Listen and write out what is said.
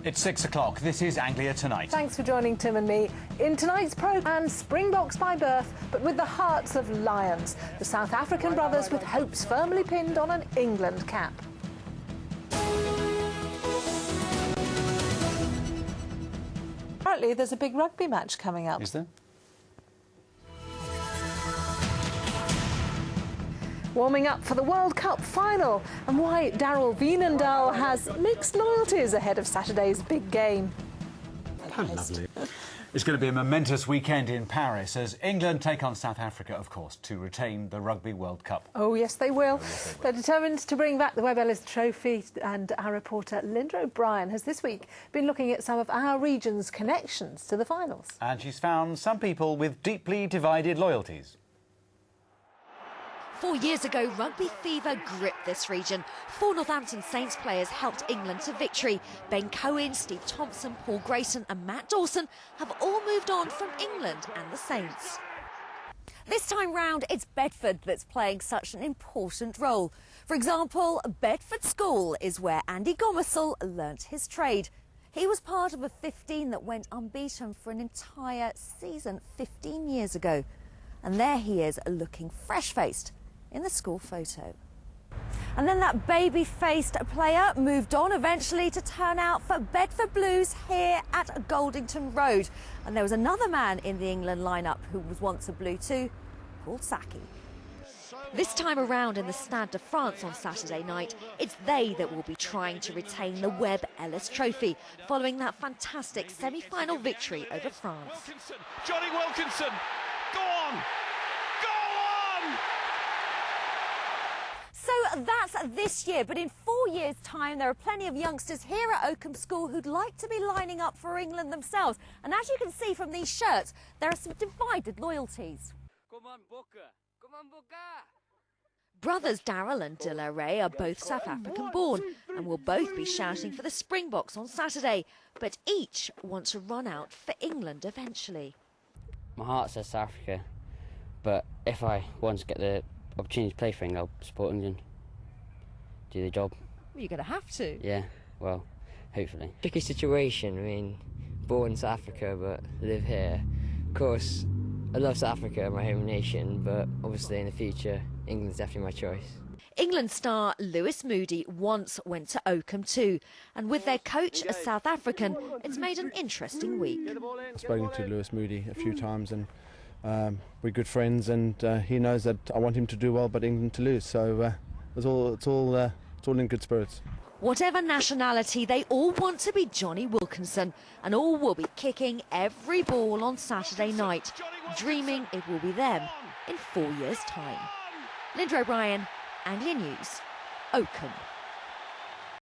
It's 6 o'clock. This is Anglia Tonight. Thanks for joining Tim and me. In tonight's programme, Springboks by birth, but with the hearts of lions. The South African brothers with hopes firmly pinned on an England cap. Apparently there's a big rugby match coming up. Is there? Warming up for the World Cup final and why Darryl Veenendaal has mixed loyalties ahead of Saturday's big game. How lovely. It's going to be a momentous weekend in Paris as England take on South Africa, of course, to retain the Rugby World Cup. Oh, yes, they will. They're determined to bring back the Webb Ellis Trophy, and our reporter Linda O'Brien has this week been looking at some of our region's connections to the finals. And she's found some people with deeply divided loyalties. 4 years ago, rugby fever gripped this region. 4 Northampton Saints players helped England to victory. Ben Cohen, Steve Thompson, Paul Grayson and Matt Dawson have all moved on from England and the Saints. This time round, it's Bedford that's playing such an important role. For example, Bedford School is where Andy Gomersall learnt his trade. He was part of a 15 that went unbeaten for an entire season 15 years ago. And there he is, looking fresh-faced in the school photo. And then that baby-faced player moved on eventually to turn out for Bedford Blues here at Goldington Road. And there was another man in the England lineup who was once a Blue too, called Saki. This time around in the Stade de France on Saturday night, it's they that will be trying to retain the Webb Ellis Trophy following that fantastic semi-final victory over France. Wilkinson, Johnny Wilkinson, go on! Go on! So that's this year, but in 4 years' time, there are plenty of youngsters here at Oakham School who'd like to be lining up for England themselves. And as you can see from these shirts, there are some divided loyalties. Come on, Booker. Come on, Booker. Brothers Darryl and De La Ray are both South African born and will both be shouting for the Springboks on Saturday. But each wants to run out for England eventually. My heart says South Africa, but if I want to get the opportunity to play for England, I'll support England. Do the job. Well, you're going to have to. Yeah, well, hopefully. Tricky situation, I mean, born in South Africa but live here. Of course, I love South Africa, my home nation, but obviously in the future, England's definitely my choice. England star Lewis Moody once went to Oakham too, and with their coach, a South African, it's made an interesting week. I've spoken to Lewis Moody a few times and we're good friends, and he knows that I want him to do well but England to lose, so it's all in good spirits. Whatever nationality, they all want to be Johnny Wilkinson, and all will be kicking every ball on Saturday night, dreaming it will be them in 4 years' time. Linda O'Brien, Anglia News, Oakham.